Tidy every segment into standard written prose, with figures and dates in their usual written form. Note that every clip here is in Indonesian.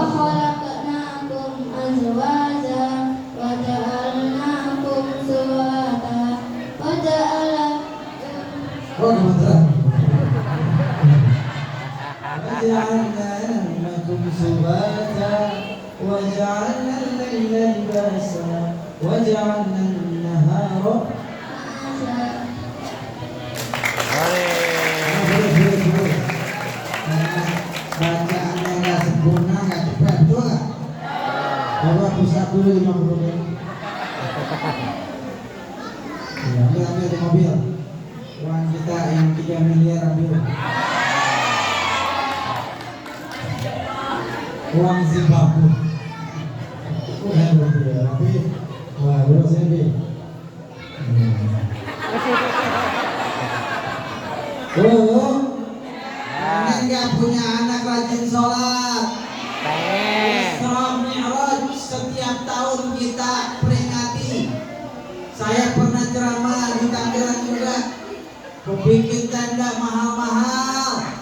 وخلقناكم أزواجا وجعلناكم سواتا وجعلناكم سباتا وجعلنا الليل لباسا وجعلنا النهار bacaannya nggak sempurna, nggak cepat, betul nggak? Coba pusat dulu 50 menit. Ya, ambil di mobil. Uang kita yang 3 miliar ambil. Uang Zimbabwe. Tapi wah, bro saya bi. Pengen nggak punya anak rajin sholat? Isra Mi'raj setiap tahun kita peringati. Saya pernah ceramah di Tangerang juga. Bikin tenda mahal-mahal,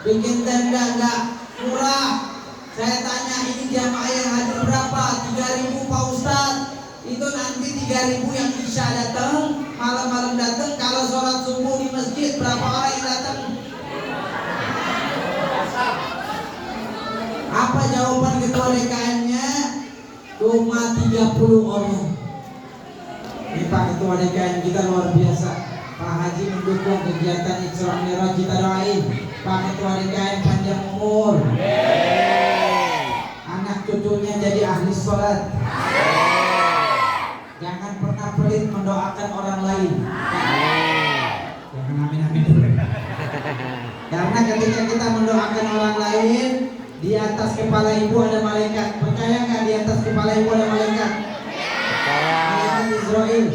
bikin tenda nggak murah. Saya tanya, ini jamaah yang hadir berapa? 3.000 Pak Ustadz. Itu nanti 3.000 yang isya datang, malam-malam datang. Kalau sholat subuh di masjid berapa orang yang datang? Apa jawaban ketua DKM-nya? Cuma 30 orang. Ini Pak Ketua DKM kita luar biasa. Pak Haji mendukung kegiatan Isra Mi'raj, kita doain Pak Ketua DKM panjang umur, anak cucunya jadi ahli sholat, jangan pernah pelit mendoakan orang lain. Jangan amin-amin dulu. Karena ketika kita mendoakan orang lain, di atas kepala ibu ada malaikat. Percaya nggak di atas kepala ibu ada malaikat? Malaikat Israel.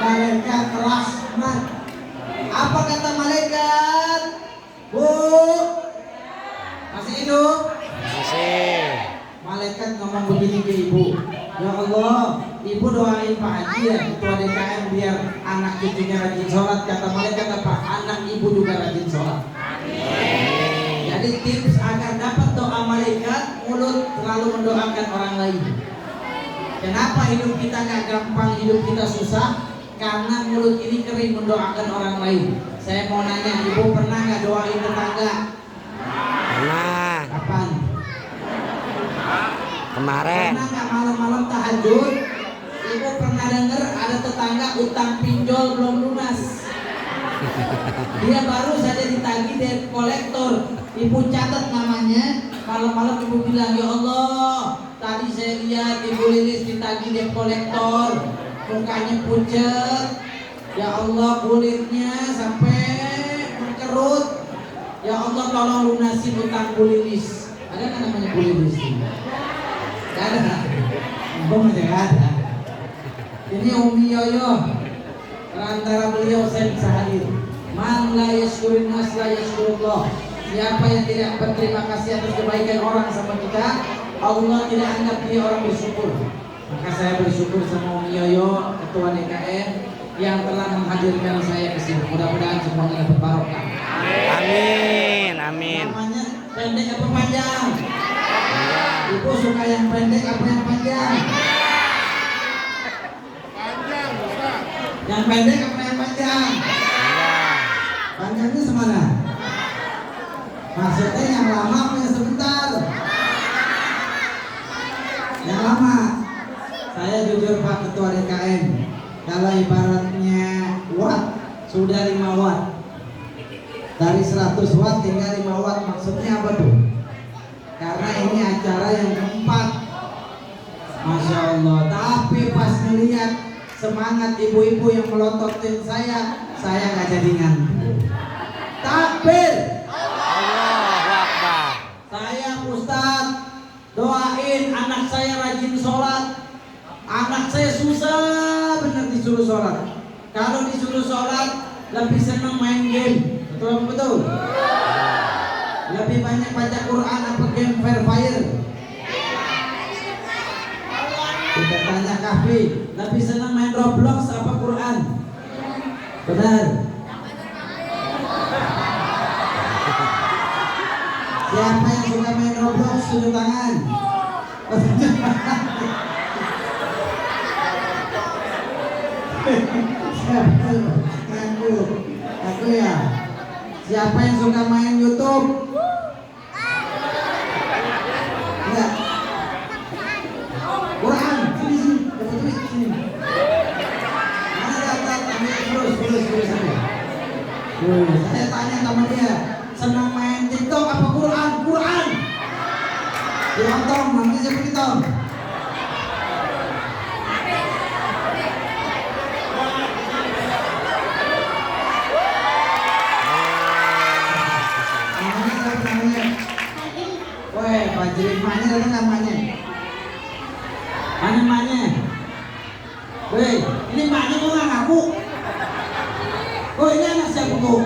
Malaikat rahmat. Apa kata malaikat? Bu, masih hidup? Masih. Malaikat ngomong begini ke ibu. Ya Allah, ibu doain Pak Haji ya, ketua DKM biar anak cucunya rajin sholat. Kata malaikat apa? Anak ibu juga rajin sholat. Jadi tips agar dapat doa malaikat, mulut selalu mendoakan orang lain. Kenapa hidup kita gak gampang, hidup kita susah? Karena mulut ini kering mendoakan orang lain. Saya mau nanya, ibu pernah gak doain tetangga? Pernah. Kapan? Kemarin. Pernah gak malam-malam tahajud? Ibu pernah dengar ada tetangga utang pinjol belum lunas? Dia baru saja ditagih debt kolektor. Ibu catat namanya. Malam-malam ibu bilang, ya Allah, tadi saya lihat ibu Lilis ditagih debt kolektor, mukanya pucet. Ya Allah, kulitnya sampai berkerut. Ya Allah, tolong lunasin utang Bu Lilis. Ada kan namanya Bu Lilis? Gak ada. Ibu masih gak ada. Ini Umi Yoyo. Antara beliau saya bisa hadir. Man la yashkurin nas la yashkurullah. Siapa yang tidak berterima kasih atas kebaikan orang sama kita, Allah tidak anggap dia orang bersyukur. Maka saya bersyukur sama Umi Yoyo, Ketua DKM, yang telah menghadirkan saya ke sini. Mudah-mudahan semuanya dapat barokah. Amin, amin. Namanya pendek apa panjang? Ibu suka yang pendek apa yang panjang? Panjang, Ustaz. Yang pendek apa yang panjang? Panjangnya semana? Maksudnya yang lama apa yang sebentar? Yang lama. Saya jujur Pak Ketua DKM, kalau ibaratnya watt sudah 5 watt, dari 100 watt tinggal 5 watt, maksudnya apa tuh? Karena ini acara yang keempat. Masya Allah. Tapi pas ngelihat semangat ibu-ibu yang melototin saya nggak jadi ngantuk. Takbir. Allahu Akbar. Saya Ustaz doain anak saya rajin sholat. Anak saya susah bener disuruh sholat. Kalau disuruh sholat lebih senang main game. Betul apa betul? Lebih banyak baca Quran apa game Free Fire? Kita tanya Kahfi, lebih senang main Roblox apa Quran? Benar. Siapa yang suka main Roblox tunjuk tangan. Siapa? Aku ya. Siapa yang suka main YouTube? Ya. Quran, sini, dapat duit sini. Mana dapat? Terus sini. Saya tanya sama dia, senang main TikTok apa Quran? Quran. Ditonton, nanti saya begitu. Weh, Fajri, mana datang namanya? Mana mana? Weh, ini mana kok nggak ngaku? Oh ini anak siapa bu?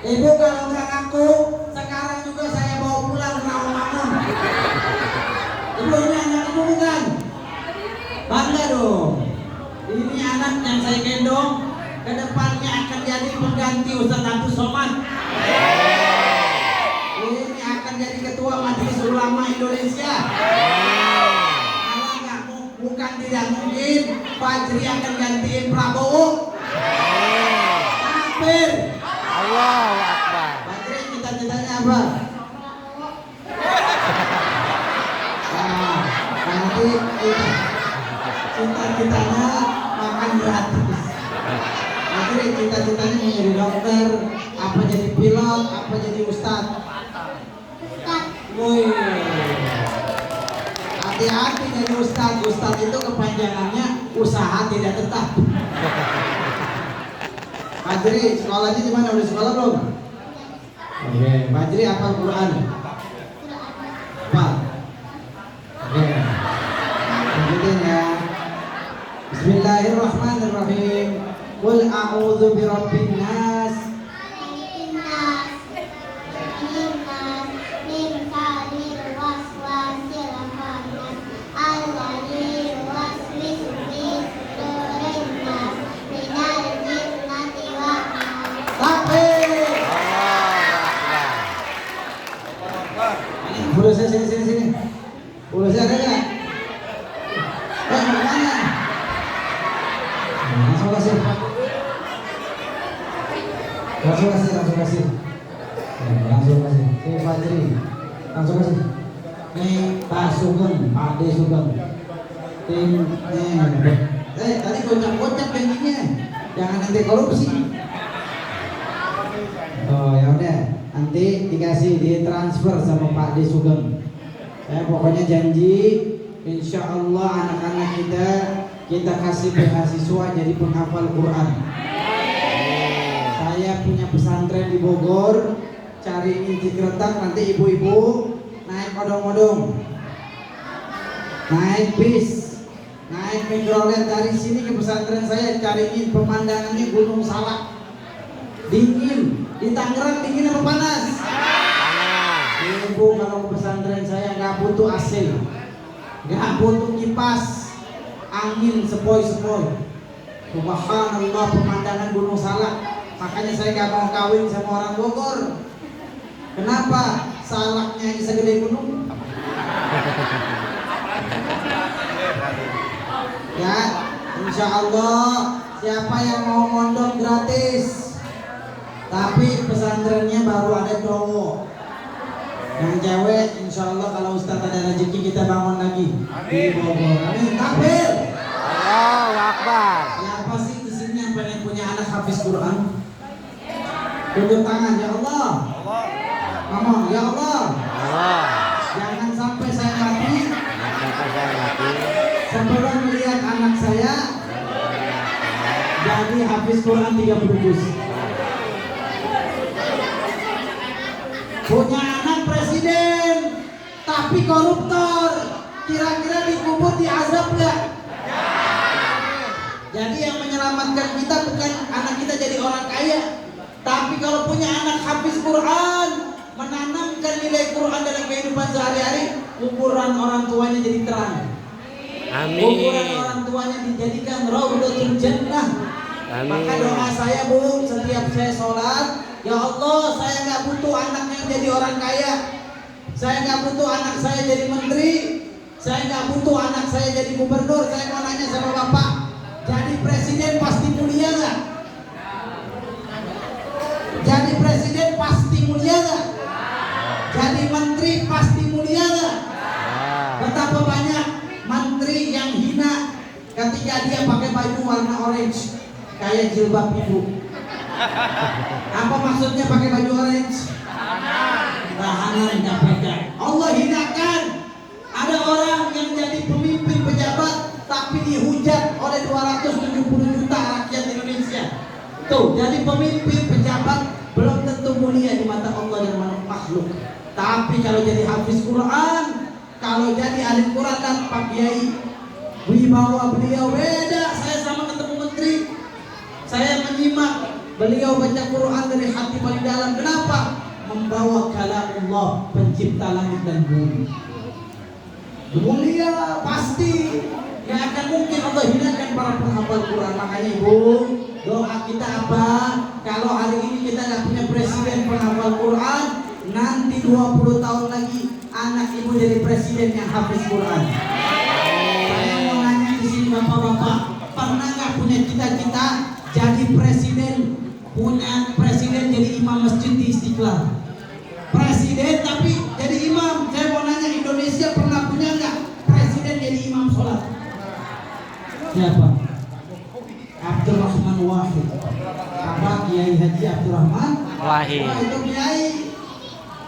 Ibu kalau nggak ngaku, sekarang juga saya bawa pulang ke Rawamangun. Ibu ini anak ibu bukan? Bangga dong. Ini anak yang saya gendong, kedepannya akan jadi pengganti Ustaz Abdul Somad. Ini akan jadi ketua Majelis Ulama Indonesia. Kalau nggak bukan tidak mungkin Fajri akan gantiin Prabowo. Takbir. Allahu Akbar. Fajri cita-citanya apa? Nanti cita-citanya makan gratis. Fajri cita-citanya mau jadi dokter, apa jadi pilot, apa jadi ustadz. Wih, hati-hati jadi ustadz. Ustadz itu kepanjangannya usaha tidak tetap. Fajri, sekolahnya di mana? Udah sekolah belum? Oke, Fajri hafal Quran. Apa? Oke. Lanjutin ya. Bismillahirrahmanirrahim. Qul a'udzu birabbin nas. Pulsa sini. Pulsa ada nggak? Mau mana? Langsung kasih. Ini Fajri. Langsung kasih. Nih Pak Sugeng, Pak D Sugeng. Tadi kocak bankingnya. Jangan nanti korupsi. Oh ya udah. Nanti dikasih ditransfer sama Pak D Sugeng. Saya pokoknya janji, insya Allah anak-anak kita kasih beasiswa jadi penghafal Quran. Saya punya pesantren di Bogor, cari inti keretak nanti ibu-ibu naik odong-odong, naik bis, naik mikrolet dari sini ke pesantren saya, cariin pemandangannya Gunung Salak. Dingin, di Tangerang dingin apa panas? Ibu kalau ke pesantren saya nggak butuh AC, nggak butuh kipas, angin sepoi-sepoi. Subhanallah pemandangan Gunung Salak. Makanya saya nggak mau kawin sama orang Bogor. Kenapa? Salaknya ini segede gunung. Ya, insya Allah siapa yang mau mondok gratis. Tapi pesantrennya baru ada cowok. Yang cewek insya Allah kalau Ustadz ada rezeki kita bangun lagi di Bogor. Amin. Takbir. Allahu Akbar. Siapa sih di sini yang pengen punya anak hafiz Quran? Tunjuk tangan, ya Allah. Ngomong, ya Allah. Jangan sampai saya mati sebelum melihat anak saya jadi hafiz Quran 30 juz. Punya anak presiden tapi koruptor, kira-kira dikubur diazab nggak? Jadi yang menyelamatkan kita bukan anak kita jadi orang kaya, tapi kalau punya anak hafiz Quran, menanamkan nilai Quran dalam kehidupan sehari-hari, kuburan orang tuanya jadi terang. Amin. Kuburan orang tuanya dijadikan Raudhatul Jannah. Maka doa saya Bu, setiap saya sholat, Ya Allah, saya nggak butuh anak yang jadi orang kaya. Saya nggak butuh anak saya jadi menteri. Saya nggak butuh anak saya jadi gubernur. Saya mau nanya sama Bapak, jadi presiden pasti mulia nggak? Jadi presiden pasti mulia nggak? Jadi menteri pasti mulia nggak? Betapa banyak menteri yang hina ketika dia pakai baju warna orange kayak jilbab ibu. Apa maksudnya pakai baju orange? Tahanan KPK. Allah hinakan. Ada orang yang jadi pemimpin pejabat tapi dihujat oleh 270 juta rakyat Indonesia. Tuh, jadi pemimpin pejabat belum tentu mulia di mata Allah dan makhluk. Tapi kalau jadi hafiz Quran, kalau jadi alim Quran dan Pak Kiai, wibawa beliau beda. Saya sama ketemu menteri, saya menyimak beliau baca Quran dari hati paling dalam. Kenapa? Membawa kalamullah, pencipta langit dan bumi. Mulia pasti. Gak akan mungkin Allah hinakan para penghafal Quran. Makanya ibu, doa kita apa? Kalau hari ini kita gak punya presiden penghafal Quran, nanti 20 tahun lagi anak ibu jadi presiden yang hafiz Quran. Saya mau nanya di sini bapak-bapak, pernah gak punya cita-cita jadi presiden? Punya presiden jadi imam masjid di Istiqlal. Presiden tapi jadi imam. Saya mau nanya, Indonesia pernah punya nggak presiden jadi imam sholat? Siapa? Abdurrahman Wahid. Apa Kiai Haji Abdurrahman Wahid. Wah, itu Kiai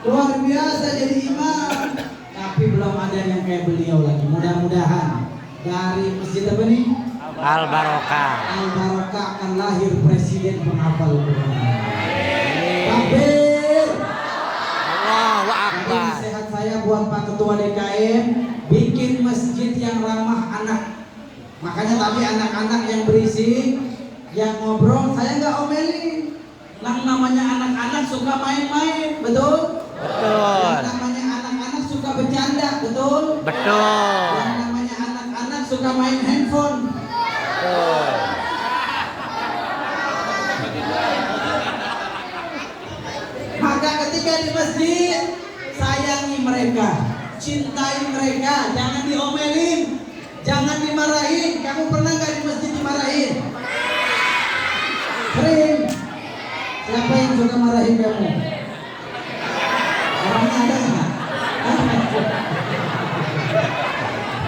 luar biasa jadi imam. Tapi belum ada yang kayak beliau lagi. Mudah-mudahan dari masjid apa nih? Al Barokah. Al Barokah akan lahir presiden penghafal Quran. Takbir. Allahu Jadi Akbar. nasihat saya buat Pak Ketua DKM, bikin masjid yang ramah anak. Makanya tadi anak-anak yang berisik, yang ngobrol, saya nggak omelin. Yang namanya anak-anak suka main-main, betul? Betul. Yang namanya anak-anak suka bercanda, betul? Betul. Yang namanya anak-anak suka main handphone. Betul. Maka ketika di masjid, sayangi mereka, cintai mereka, jangan diomelin, jangan dimarahin. Kamu pernah nggak di masjid dimarahin? Sering. Siapa yang suka marahin kamu? Orangnya ada nggak?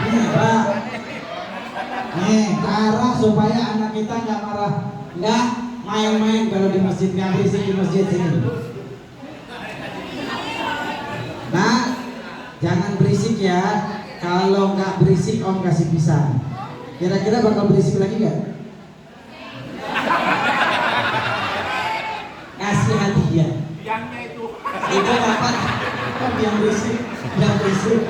Ini Pak. Nih, cara supaya anak kita nggak marah, nggak main-main kalau di masjid, nggak berisik di masjid sini. Nah, jangan berisik ya. Kalau nggak berisik, Om kasih pisang. Kira-kira bakal berisik lagi nggak? Kasih hadiah. Ibu dapat yang berisik, yang berisik.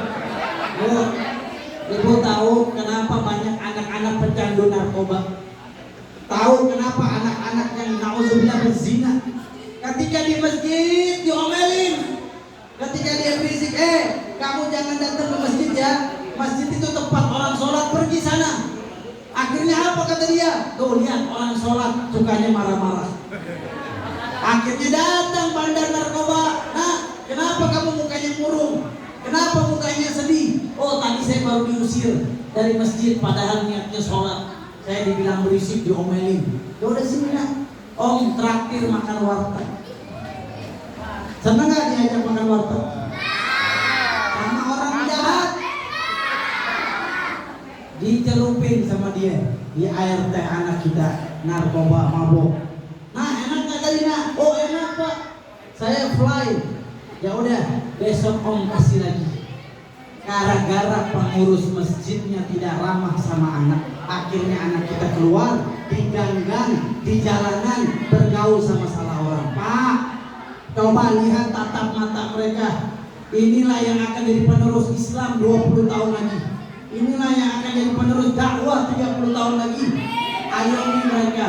Ibu tahu kenapa banyak anak-anak pecandu narkoba? Tahu kenapa anak-anak yang nauzubillah berzina? Ketika di masjid diomelin. Ketika dia berisik, kamu jangan datang ke masjid ya. Masjid itu tempat orang sholat, pergi sana. Akhirnya apa kata dia? Tuh lihat orang sholat sukanya marah-marah. Akhirnya datang bandar narkoba. Nah, kenapa kamu mukanya murung? Kenapa mukanya sedih? Oh, tadi saya baru diusir dari masjid padahal niatnya sholat. Saya dibilang berisik, diomelin. Ya udah sini nak, Om traktir makan warteg. Senang gak diajak makan warteg? Sama orang jahat dicelupin sama dia di air teh anak kita, narkoba, mabok. Nah, enak gak tadi nak? Oh enak Pak, saya fly. Ya udah, besok Om kasih lagi. Gara-gara pengurus masjidnya tidak ramah sama anak, akhirnya anak kita keluar di gang-gang, di jalanan, bergaul sama salah orang. Pak, coba lihat tatap mata mereka. Inilah yang akan jadi penerus Islam 20 tahun lagi. Inilah yang akan jadi penerus dakwah 30 tahun lagi. Ayomi mereka.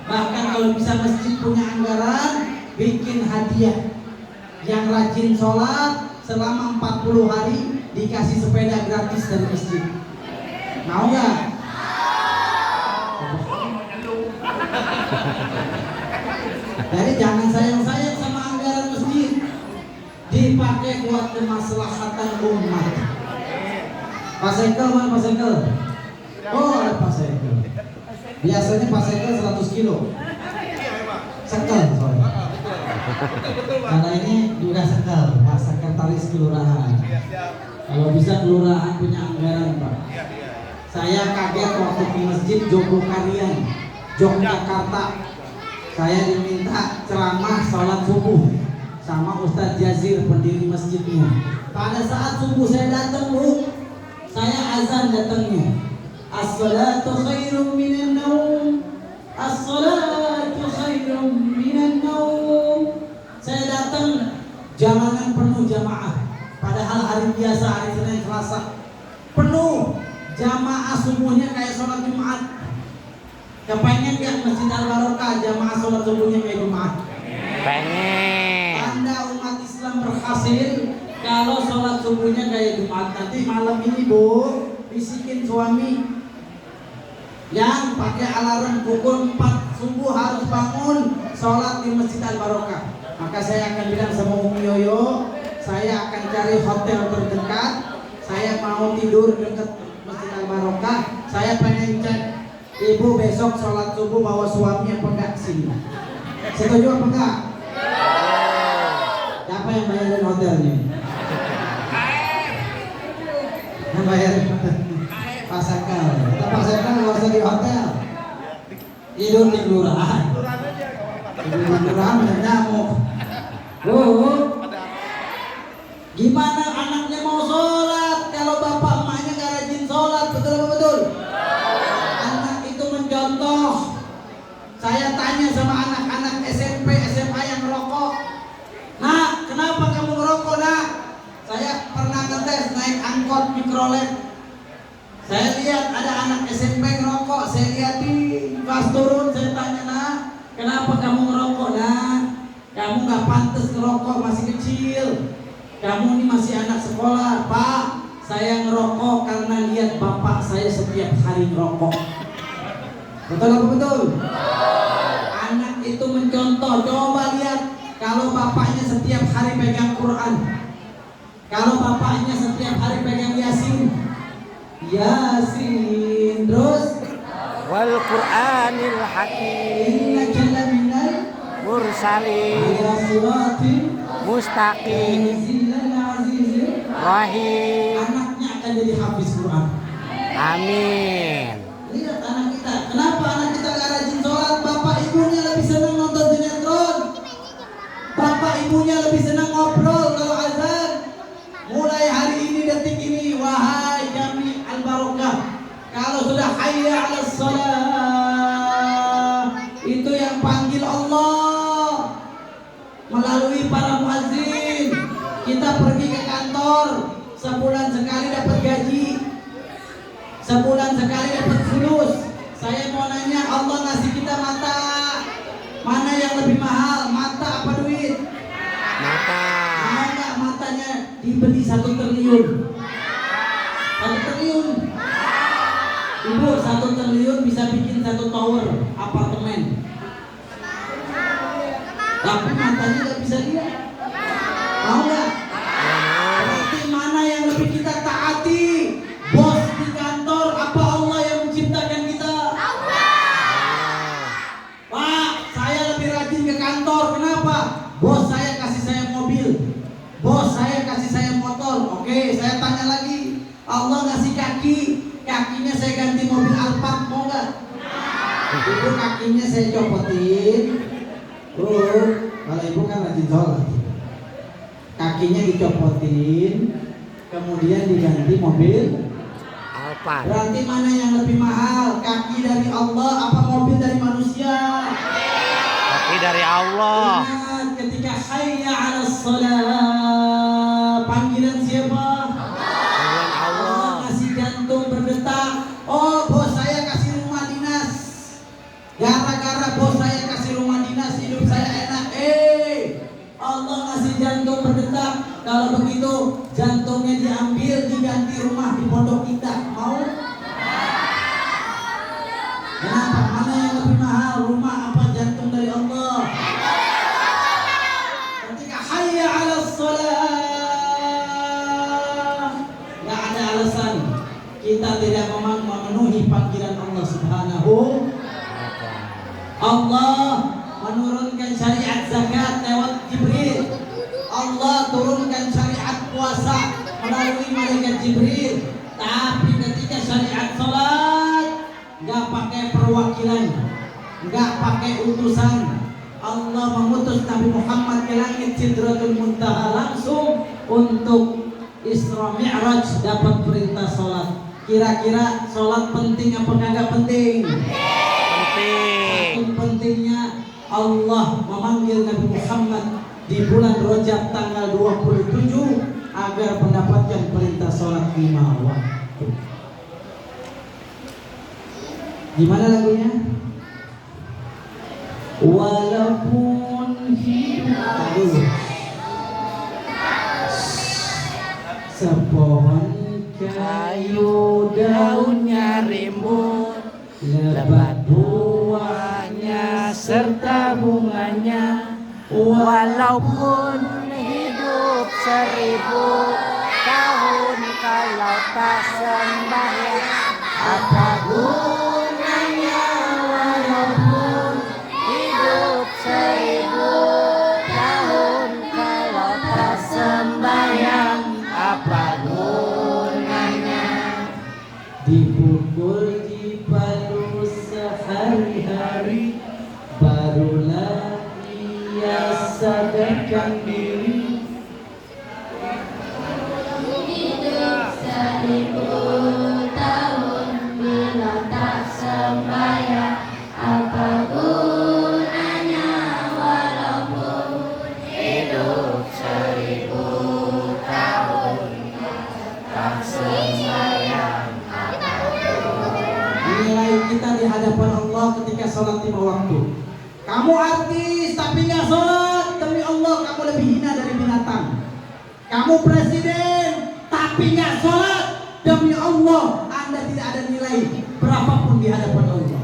Bahkan kalau bisa masjid punya anggaran, bikin hadiah. Yang rajin sholat selama 40 hari dikasih sepeda gratis dari masjid. Mau nggak? Jadi jangan sayang-sayang kemaslahatan umat. Pak Sekel mana Pak Sekel? Oh ada Pak Sekel. Biasanya Pak Sekel 100 kilo. Sekel soalnya. Karena ini juga Sekel, Pak Sekretaris Kelurahan. Kalau bisa kelurahan punya anggaran Pak. Saya kaget waktu di masjid Jogokarian, Yogyakarta. Saya diminta ceramah salat subuh sama Ustadz Jazir pendiri masjidnya. Pada saat subuh saya datang Bu, saya azan datangnya. As-salatu khairum minan naum. As-salatu khairum minan naum. Saya datang jamanan penuh jamaah. Padahal hari biasa, hari Senin Selasa penuh jamaah subuhnya kayak sholat Jumat. Kepengen gak Masjid Al-Barokah jamaah sholat subuhnya kayak Jumat? Pengen. Anda umat Islam berhasil kalau sholat subuhnya kayak Jumat. Nanti malam ini Bu, bisikin suami yang pakai alarm pukul 4 subuh harus bangun sholat di Masjid Al-Barokah. Maka saya akan bilang sama Umi Yoyo, saya akan cari hotel terdekat. Saya mau tidur dekat Masjid Al-Barokah. Saya pengen cek ibu besok sholat subuh bawa suami apa enggak sini. Setuju apa enggak? Siapa yang bayarin hotelnya? Yang bayarin Pak Sakal. Kita Pak Sakal nggak usah di hotel. Tidur di kelurahan. Tidur di kelurahan dan nyamuk. Bu, gimana anaknya mau sholat kalau bapak emaknya nggak rajin sholat? Betul apa betul? Anak itu mencontoh. Saya tanya sama anak-anak SMP, SMA yang merokok. Nak, kenapa kamu merokok nak? Saya pernah ngetes naik angkot mikrolet. Saya lihat ada anak SMP ngerokok. Saya lihatin pas turun, saya tanya nak, kenapa kamu ngerokok nak? Kamu nggak pantas ngerokok, masih kecil. Kamu ini masih anak sekolah. Pak, saya ngerokok karena lihat bapak saya setiap hari ngerokok. Betul apa betul? Anak itu mencontoh. Coba lihat, kalau bapaknya setiap hari pegang Quran, kalau bapaknya setiap hari pegang Yasin, Yasin, terus Wal Qur'anil Hakim. innaka laminal Mursalin. ala siratin Mustaqim. azizil Rahim. Anaknya akan jadi hafiz Quran. Amin. Lihat anak kita. Kenapa anak kita gak rajin sholat? Bapak ibunya lebih senang nonton sinetron. Bapak ibunya lebih senang ngobrol kalau azan. Mulai hari ini, detik ini, wahai Jami Al-Barokah, kalau sudah hayya 'alas shalah, itu yang panggil Allah melalui para muazzin. Kita pergi ke kantor, sebulan sekali dapat gaji, sebulan sekali dapat fulus. Saya mau nanya, Allah ngasih kita mata, mana yang lebih mahal, mata apa duit? Mata. Mau nggak matanya dibeli 1 triliun? 1 triliun. Ibu, 1 triliun bisa bikin 1 tower apartemen. Tapi matanya nggak bisa lihat. Mau nggak? Berarti mana yang lebih kita taati? Bos di kantor apa Allah yang menciptakan kita? Pak, saya lebih rajin ke kantor. Kenapa? Bos saya kasih saya mobil, bos saya kasih saya motor. Oke, saya tanya lagi, Allah ngasih kaki, kakinya saya ganti mobil Alphard, mau nggak? Ibu kakinya saya copotin. Kalau ibu kan rajin sholat, kakinya dicopotin, kemudian diganti mobil Alphard. Berarti mana yang lebih mahal? Kaki dari Allah apa mobil dari manusia? Kaki dari Allah. Ingat ketika hayya 'alas shalah, panggilan siapa? Panggilan Allah. Allah kasih jantung berdetak. Oh, bos saya kasih rumah dinas. Gara-gara bos saya kasih rumah dinas, hidup saya enak. Allah kasih jantung berdetak. Kalau begitu jantungnya diambil, diganti rumah di Pondok Indah. Mau? Kenapa? Mana yang lebih mahal? Rumah apa jantung dari Allah? Ketika hayya 'alas shalah, melalui malaikat Jibril. Tapi ketika syariat sholat nggak pakai perwakilan, nggak pakai utusan. Allah mengutus Nabi Muhammad ke langit Sidratul Muntaha langsung untuk Isra Mi'raj dapat perintah sholat. Kira-kira sholat penting apa nggak penting? Penting. Saking pentingnya Allah memanggil Nabi Muhammad di bulan Rajab tanggal 27 agar mendapatkan perintah sholat 5 waktu. Gimana lagunya? Walaupun hidup sepohon kayu daunnya rimbun, lebat buahnya serta bunganya. Walaupun hidup 1000 tahun kalau tak sembahyang, apa gunanya? Walaupun hidup 1000 tahun kalau tak sembahyang, apa gunanya? Dipukul dipalu sehari-hari, barulah ia sadarkan diri. Hidup 1000 tahun bila tak sembahyang, apa gunanya? Walaupun Hidup 1000 tahun tak sembahyang. Nilai kita di hadapan Allah ketika sholat 5 waktu. Kamu artis tapi nggak sholat, demi Allah kamu lebih hina dari binatang. Kamu presiden tapi nggak sholat, demi Allah Anda tidak ada nilai berapapun di hadapan Allah.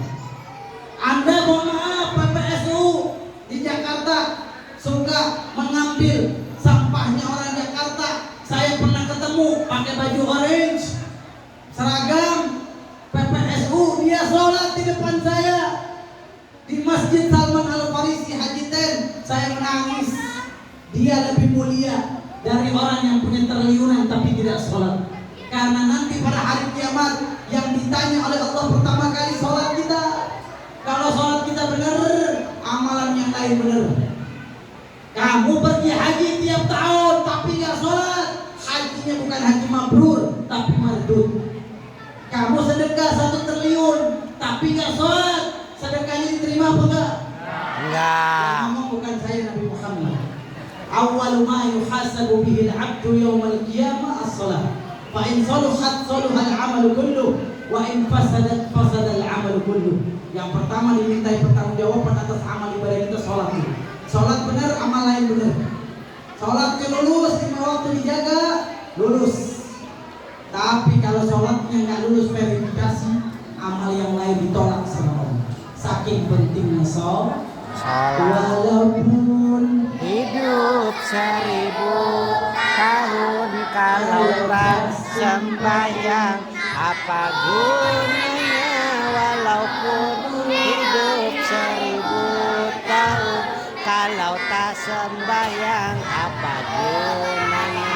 Anda mohon maaf PPSU di Jakarta suka mengambil sampahnya orang Jakarta. Saya pernah ketemu pakai baju orange, seragam PPSU, dia sholat di depan saya di Masjid Salman Al Farisi Haji Ten. Saya menangis. Dia lebih mulia dari orang yang punya triliunan tapi tidak sholat. Karena nanti pada hari kiamat yang ditanya oleh Allah pertama kali sholat kita. Kalau sholat kita benar, amalan yang lain benar. Kamu pergi haji tiap tahun tapi nggak sholat, hajinya bukan haji mabrur tapi mardud. Kamu sedekah 1 triliun tapi nggak sholat, sedekahnya diterima apa enggak? Enggak. Yang ngomong bukan saya, Nabi Muhammad. Awwalu ma yuhasabu bihi al-'abdu yawmal qiyamah as-shalah. Fa in saluhat saluha al-'amalu kulluh wa in fasadat fasada al-'amalu kulluh. Yang pertama dimintai pertanggungjawaban atas amal ibadah kita sholat. Sholat benar, amal lain benar. Sholatnya lulus, 5 waktu dijaga, lulus. Tapi kalau sholatnya nggak lulus verifikasi, amal yang lain ditolak sama Allah. Saking pentingnya sholat. Walaupun Hidup 1000 tahun kalau tak sembahyang, apa gunanya? Walaupun hidup 1000 tahun kalau tak sembahyang, apa gunanya?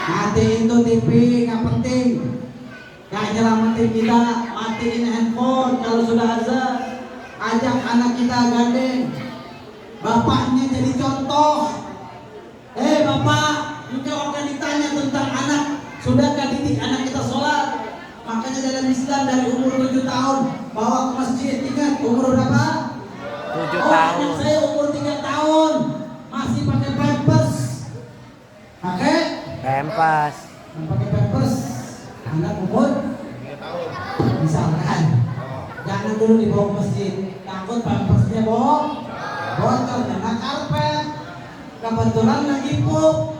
matiin tuh TV, nggak penting. Nggak nyelamatin kita, matiin handphone kalau sudah azan. Ajak anak kita gandeng, bapaknya jadi contoh. Bapak, engkau akan ditanya tentang anak. Sudahkah didik anak kita sholat? Makanya dalam Islam dari umur 7 tahun bawa ke masjid. Ingat umur berapa? 7 Oh, tahun. anak saya umur 3 tahun masih pakai pampers. Pakai Pempas. pampers. Anak umur 3 tahun. Misalkan, jangan dulu dibawa ke masjid. Takut pampersnya bocor, kena karpet. Kebetulan lagi pup,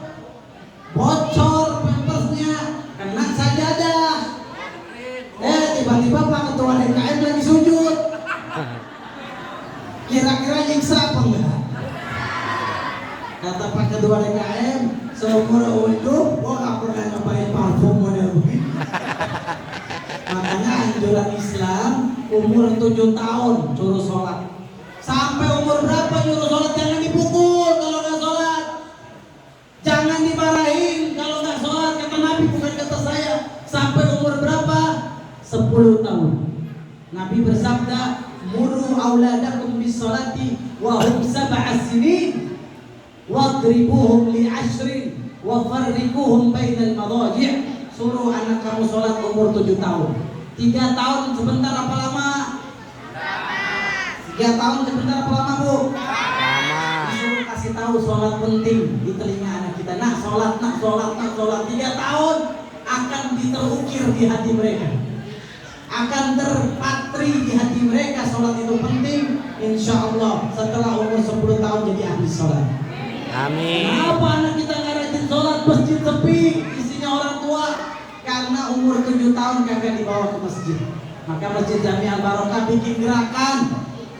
bocor pampersnya, kena sajadah. Tiba-tiba Pak Ketua DKM lagi sujud. Kira-kira nyiksa apa enggak? Kata Pak Ketua DKM, seumur hidup gua gak pernah nyobain parfum model begini. Makanya anjuran Islam umur 7 tahun suruh sholat. Sampai umur berapa nyuruh sholat? Jangan dipukul kalau nggak sholat. Jangan dimarahin kalau nggak Nabi bersabda, muru auladakum bisolati wa hum sab'a sinin wadribuhum li ashrin wa farriquhum bainal madaji'. Suruh anak kamu sholat umur 7 tahun. 3 tahun sebentar apa lama? 3 tahun sebentar apa lama, Bu? Lama. Disuruh kasih tahu sholat penting di telinga anak kita. Nak sholat, nak sholat, nak sholat. 3 tahun akan terukir di hati mereka, akan terpatri di hati mereka. Sholat itu penting. Insya Allah setelah umur 10 tahun jadi ahli sholat. Amin. Kenapa anak kita nggak rajin sholat? Masjid sepi, isinya orang tua. Karena umur 7 tahun kagak dibawa ke masjid. Maka Masjid Jami Al Barokah bikin gerakan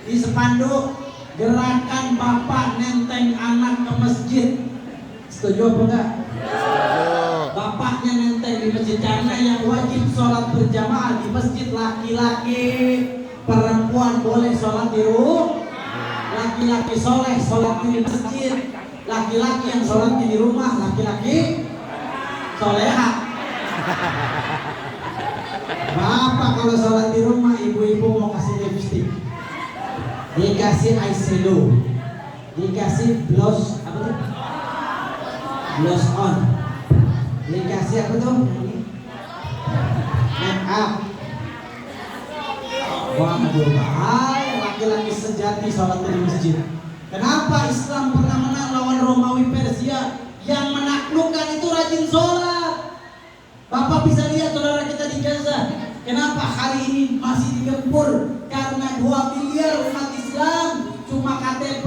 di spanduk, gerakan bapak nenteng anak ke masjid. Setuju apa enggak? Setuju. Bapaknya nenteng di masjid, karena yang wajib sholat berjamaah di masjid laki-laki. Perempuan boleh sholat di rumah. Laki-laki soleh sholat di masjid. Laki-laki yang sholatnya di rumah, laki-laki soleha. Bapak kalau sholat di rumah, ibu-ibu mau kasih lipstick, dikasih eyeshadow, dikasih blush, apa tuh? Blush on, dikasih apa tuh? Make up. Wah, aduh, bahaya. Laki-laki sejati sholat di masjid. Kenapa Islam pernah menang lawan Romawi Persia? Yang menaklukkan itu rajin sholat. Bapak bisa lihat saudara kita di Gaza. Kenapa hari ini masih digempur? Karena 2 miliar umat Islam, cuma KTP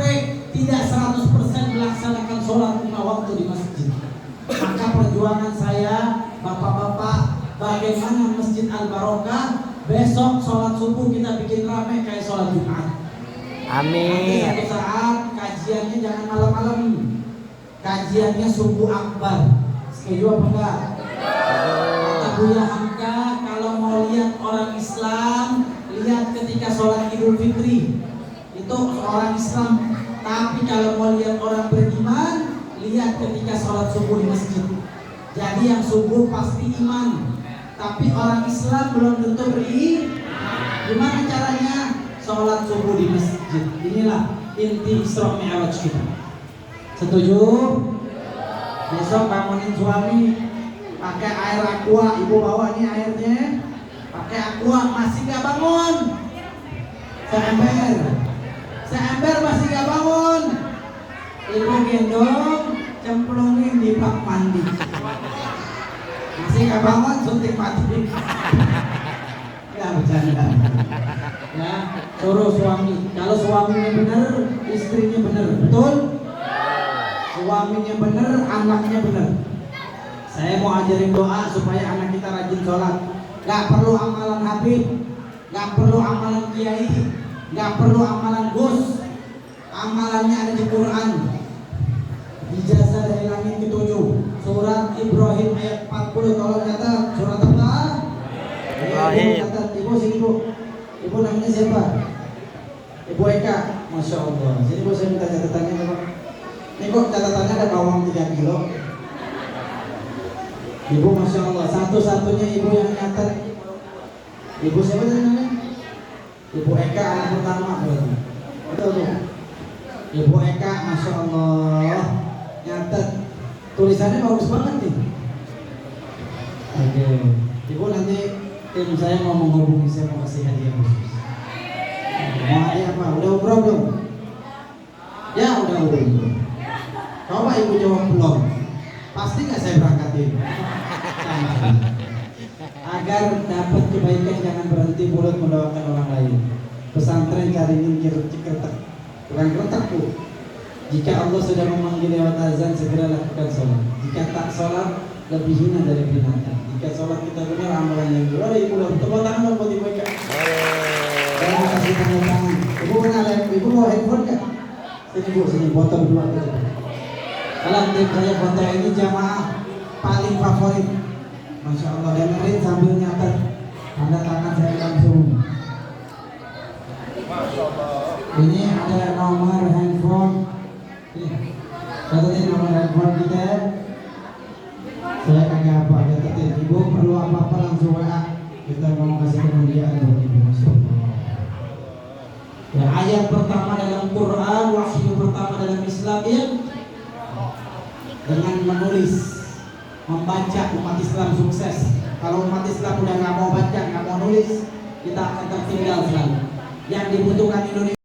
tidak 100% melaksanakan sholat 5 waktu di masjid. Maka perjuangan saya, bapak-bapak, bagaimana Masjid Al Barokah besok sholat subuh kita bikin ramai kayak sholat Jumat. Nanti Amin. satu saat kajiannya jangan malam-malam, kajiannya subuh akbar. Setuju apa enggak? Kata Buya Hamka, kalau mau lihat orang Islam, lihat ketika sholat Idul Fitri, itu orang Islam. Tapi kalau mau lihat orang beriman, lihat ketika sholat subuh di masjid. Jadi yang subuh pasti iman, tapi orang Islam belum tentu beriman. Gimana caranya? Sholat subuh di masjid. Inilah inti Isra Mi'raj kita. Setuju? Besok bangunin suami pakai air aqua, ibu bawa nih airnya, pakai aqua, masih gak bangun, seember masih gak bangun, ibu gendong, cemplungin di bak mandi, masih gak bangun, suntik mati. Ya bercanda. Ya, suruh suami. Kalau suaminya benar, istrinya benar, betul? Suaminya benar, anaknya benar. Saya mau ajarin doa supaya anak kita rajin sholat. Gak perlu amalan Habib, gak perlu amalan Kiai, gak perlu amalan Gus. Amalannya ada di Quran. Ijazah dari langit ke-7, surat Ibrahim ayat 40. Kalau kata surat apa? Ibrahim. Ibu sini bu. Ibu namanya siapa? Ibu Eka. Masya Allah. Sini bu, saya minta catatannya Pak. Ini kok catatannya ada bawang 3 kilo. Ibu Masya Allah, satu-satunya ibu yang nyatet. Ibu siapa tadi namanya? Ibu Eka, anak pertama berarti. Betul tuh. Ibu Eka, Masya Allah, nyatet. Tulisannya bagus banget nih. Oke. Ibu nanti tim saya mau menghubungi, saya mau kasih hadiah khusus. Mau hadiah apa? Udah umroh belum? Ya udah umroh. Coba ibu jawab belum. Pasti nggak saya berangkatin. Agar dapat kebaikan jangan berhenti mulut mendoakan orang lain. Pesantren kali ini kretek, bukan kretek bu. Jika Allah sudah memanggil lewat azan, segera lakukan sholat. Jika tak sholat, lebih hina dari binatang. Jika sholat kita benar, amalan yang dulu. Ada ibu dalam tepuk tangan buat ibu Eka. Terima kasih tepuk tangan. Ibu pernah lihat ibu bawa handphone nggak? Sini bu, sini foto berdua aja. Dalam tim saya foto ini jamaah paling favorit. Masya Allah, dengerin sambil nyatet. Tanda tangan saya langsung. Ini ada nomor handphone. Catetin nomor handphone kita. Saya kagak apa, catetin. Ibu perlu apa-apa langsung WA. Kita mau kasih kemuliaan buat ibu. Masya Allah. Ayat pertama dalam Quran, wahyu pertama dalam Islam ya, dengan menulis, membaca. Umat Islam sukses. Kalau umat Islam udah nggak mau baca, nggak mau nulis, kita akan tertinggal selalu. Yang dibutuhkan Indonesia